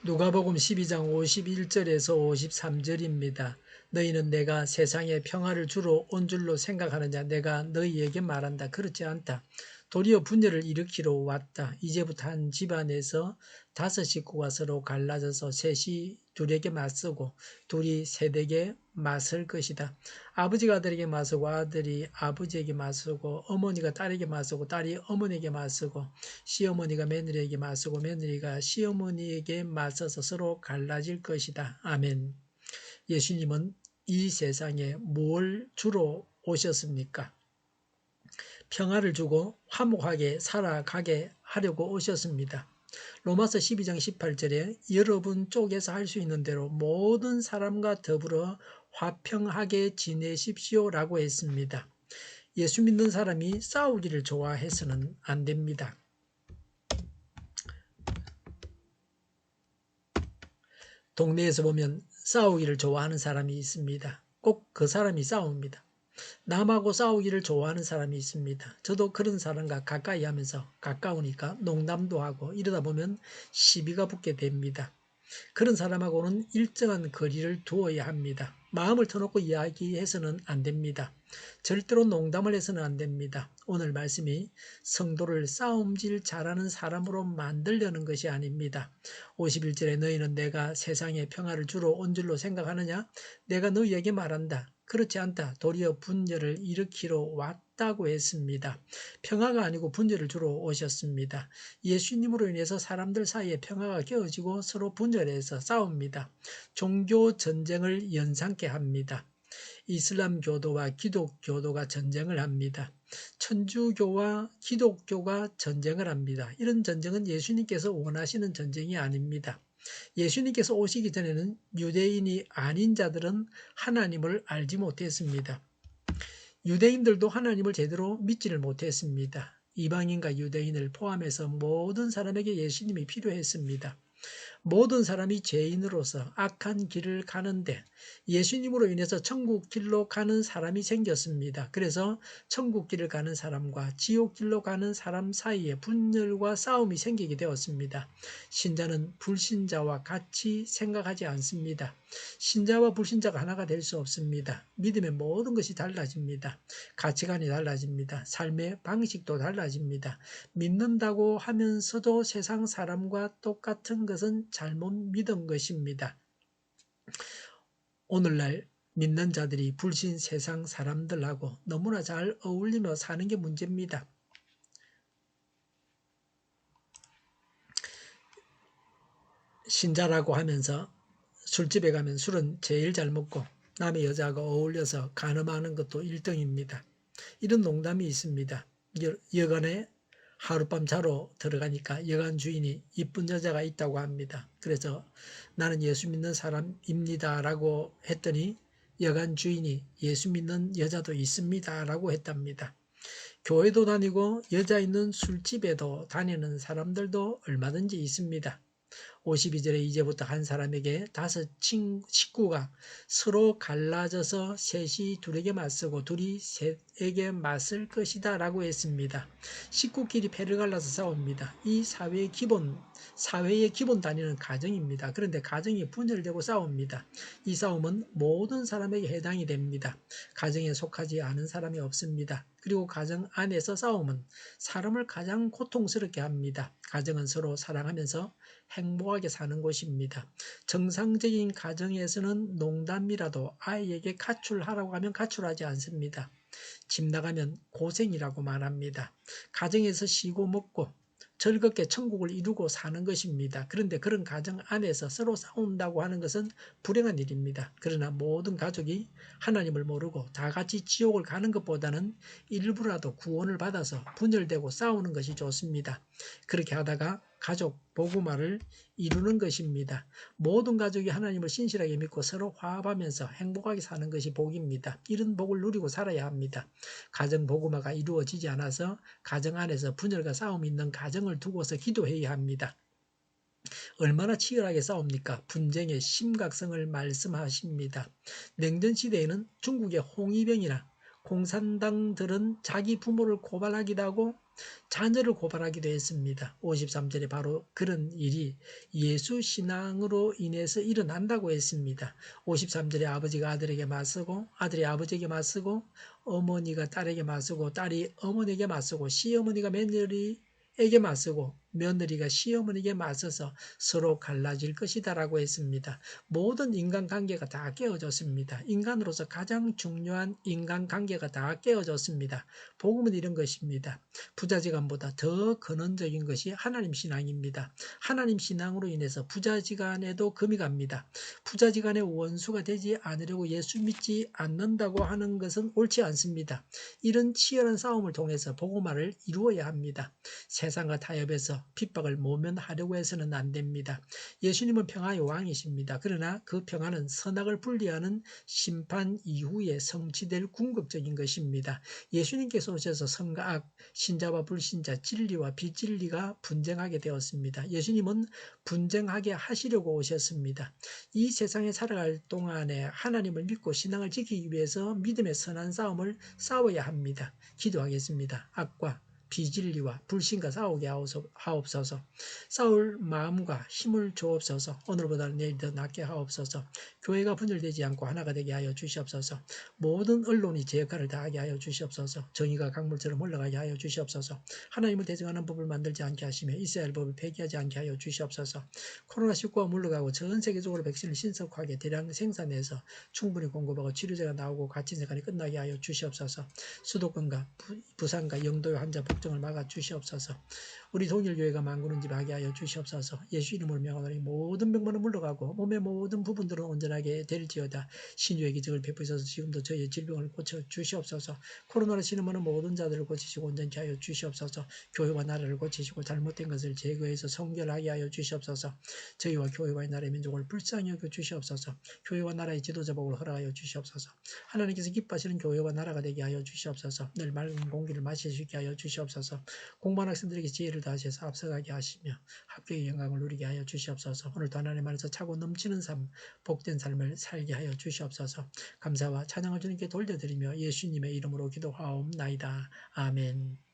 누가복음 12장 51절에서 53절입니다. 너희는 내가 세상에 평화를 주러 온 줄로 생각하느냐? 내가 너희에게 말한다. 그렇지 않다. 도리어 분열을 일으키러 왔다. 이제부터 한 집안에서 5식구가 서로 갈라져서 셋이 둘에게 맞서고 둘이 셋에게 맞설 것이다. 아버지가 아들에게 맞서고 아들이 아버지에게 맞서고 어머니가 딸에게 맞서고 딸이 어머니에게 맞서고 시어머니가 며느리에게 맞서고 며느리가 시어머니에게 맞서서 서로 갈라질 것이다. 아멘. 예수님은 이 세상에 뭘 주러 오셨습니까? 평화를 주고 화목하게 살아가게 하려고 오셨습니다. 로마서 12장 18절에 여러분 쪽에서 할 수 있는 대로 모든 사람과 더불어 화평하게 지내십시오 라고 했습니다. 예수 믿는 사람이 싸우기를 좋아해서는 안 됩니다. 동네에서 보면 싸우기를 좋아하는 사람이 있습니다. 꼭 그 사람이 싸웁니다. 남하고 싸우기를 좋아하는 사람이 있습니다. 저도 그런 사람과 가까이 하면서 가까우니까 농담도 하고 이러다 보면 시비가 붙게 됩니다. 그런 사람하고는 일정한 거리를 두어야 합니다. 마음을 터놓고 이야기해서는 안 됩니다. 절대로 농담을 해서는 안 됩니다. 오늘 말씀이 성도를 싸움질 잘하는 사람으로 만들려는 것이 아닙니다. 51절에 너희는 내가 세상에 평화를 주러 온 줄로 생각하느냐? 내가 너희에게 말한다. 그렇지 않다. 도리어 분열을 일으키러 왔다고 했습니다. 평화가 아니고 분열을 주러 오셨습니다. 예수님으로 인해서 사람들 사이에 평화가 깨어지고 서로 분열해서 싸웁니다. 종교 전쟁을 연상케 합니다. 이슬람교도와 기독교도가 전쟁을 합니다. 천주교와 기독교가 전쟁을 합니다. 이런 전쟁은 예수님께서 원하시는 전쟁이 아닙니다. 예수님께서 오시기 전에는 유대인이 아닌 자들은 하나님을 알지 못했습니다. 유대인들도 하나님을 제대로 믿지를 못했습니다. 이방인과 유대인을 포함해서 모든 사람에게 예수님이 필요했습니다. 모든 사람이 죄인으로서 악한 길을 가는데 예수님으로 인해서 천국 길로 가는 사람이 생겼습니다. 그래서 천국 길을 가는 사람과 지옥 길로 가는 사람 사이에 분열과 싸움이 생기게 되었습니다. 신자는 불신자와 같이 생각하지 않습니다. 신자와 불신자가 하나가 될 수 없습니다. 믿음의 모든 것이 달라집니다. 가치관이 달라집니다. 삶의 방식도 달라집니다. 믿는다고 하면서도 세상 사람과 똑같은 것은 잘못 믿은 것입니다. 오늘날 믿는 자들이 불신 세상 사람들하고 너무나 잘 어울리며 사는 게 문제입니다. 신자라고 하면서 술집에 가면 술은 제일 잘 먹고 남의 여자하고 어울려서 간음하는 것도 1등입니다. 이런 농담이 있습니다. 여간에 하룻밤 자러 들어가니까 여관 주인이 이쁜 여자가 있다고 합니다. 그래서 나는 예수 믿는 사람입니다 라고 했더니 여관 주인이 예수 믿는 여자도 있습니다 라고 했답니다. 교회도 다니고 여자 있는 술집에도 다니는 사람들도 얼마든지 있습니다. 52절에 이제부터 한 사람에게 5 식구가 서로 갈라져서 셋이 둘에게 맞서고 둘이 셋에게 맞설 것이다 라고 했습니다. 식구끼리 패를 갈라서 싸웁니다. 이 사회의 기본 단위는 가정입니다. 그런데 가정이 분열되고 싸웁니다. 이 싸움은 모든 사람에게 해당이 됩니다. 가정에 속하지 않은 사람이 없습니다. 그리고 가정 안에서 싸움은 사람을 가장 고통스럽게 합니다. 가정은 서로 사랑하면서 행복하게 사는 곳입니다. 정상적인 가정에서는 농담이라도 아이에게 가출하라고 하면 가출하지 않습니다. 집 나가면 고생이라고 말합니다. 가정에서 쉬고 먹고 즐겁게 천국을 이루고 사는 것입니다. 그런데 그런 가정 안에서 서로 싸운다고 하는 것은 불행한 일입니다. 그러나 모든 가족이 하나님을 모르고 다 같이 지옥을 가는 것보다는 일부라도 구원을 받아서 분열되고 싸우는 것이 좋습니다. 그렇게 하다가 가족 복음화를 이루는 것입니다. 모든 가족이 하나님을 신실하게 믿고 서로 화합하면서 행복하게 사는 것이 복입니다. 이런 복을 누리고 살아야 합니다. 가정 복음화가 이루어지지 않아서 가정 안에서 분열과 싸움이 있는 가정을 두고서 기도해야 합니다. 얼마나 치열하게 싸웁니까? 분쟁의 심각성을 말씀하십니다. 냉전시대에는 중국의 홍위병이나 공산당들은 자기 부모를 고발하기도 하고 자녀를 고발하기도 했습니다. 53절에 바로 그런 일이 예수 신앙으로 인해서 일어난다고 했습니다. 53절에 아버지가 아들에게 맞서고 아들이 아버지에게 맞서고 어머니가 딸에게 맞서고 딸이 어머니에게 맞서고 시어머니가 며느리에게 맞서고 며느리가 시어머니에게 맞서서 서로 갈라질 것이다라고 했습니다. 모든 인간관계가 다 깨어졌습니다. 인간으로서 가장 중요한 인간관계가 다 깨어졌습니다. 복음은 이런 것입니다. 부자지간보다 더 근원적인 것이 하나님 신앙입니다. 하나님 신앙으로 인해서 부자지간에도 금이 갑니다. 부자지간의 원수가 되지 않으려고 예수 믿지 않는다고 하는 것은 옳지 않습니다. 이런 치열한 싸움을 통해서 복음화를 이루어야 합니다. 세상과 타협해서 핍박을 모면하려고 해서는 안 됩니다. 예수님은 평화의 왕이십니다. 그러나 그 평화는 선악을 분리하는 심판 이후에 성취될 궁극적인 것입니다. 예수님께서 오셔서 선과 악, 신자와 불신자, 진리와 비진리가 분쟁하게 되었습니다. 예수님은 분쟁하게 하시려고 오셨습니다. 이 세상에 살아갈 동안에 하나님을 믿고 신앙을 지키기 위해서 믿음의 선한 싸움을 싸워야 합니다. 기도하겠습니다. 악과 비진리와 불신과 싸우게 하옵소서. 싸울 마음과 힘을 주옵소서. 오늘보다 내일 더 낫게 하옵소서. 교회가 분열되지 않고 하나가 되게 하여 주시옵소서. 모든 언론이 제 역할을 다하게 하여 주시옵소서. 정의가 강물처럼 흘러가게 하여 주시옵소서. 하나님을 대적하는 법을 만들지 않게 하시며 이스라엘 법을 폐기하지 않게 하여 주시옵소서. 코로나19가 물러가고 전 세계적으로 백신을 신속하게 대량 생산해서 충분히 공급하고 치료제가 나오고 갇힌 세간이 끝나게 하여 주시옵소서. 수도권과 부산과 영도의 환자 폭정을 막아 주시옵소서. 우리 동일교회가 만구는 집 하게 하여 주시옵소서. 예수 이름으로 명하노니 모든 병만은 물러가고 몸의 모든 부분들은 온전하게 될지어다. 신유의 기적을 베푸셔서 지금도 저희의 질병을 고쳐 주시옵소서. 코로나로 신음하는 모든 자들을 고치시고 온전케 하여 주시옵소서. 교회와 나라를 고치시고 잘못된 것을 제거해서 성결하게 하여 주시옵소서. 저희와 교회와 나라의 민족을 불쌍히 여겨 주시옵소서. 교회와 나라의 지도자 복을 허락하여 주시옵소서. 하나님께서 기뻐하시는 교회와 나라가 되게 하여 주시옵소서. 늘 맑은 공기를 마실 수 있게 하여 주시옵소서. 공부하는 학생들에게 지혜를 다하셔서 앞서가게 하시며 합격의 영광을 누리게 하여 주시옵소서. 오늘도 하나님 안에서 차고 넘치는 삶, 복된 삶을 살게 하여 주시옵소서. 감사와 찬양을 주님께 돌려드리며 예수님의 이름으로 기도하옵나이다. 아멘.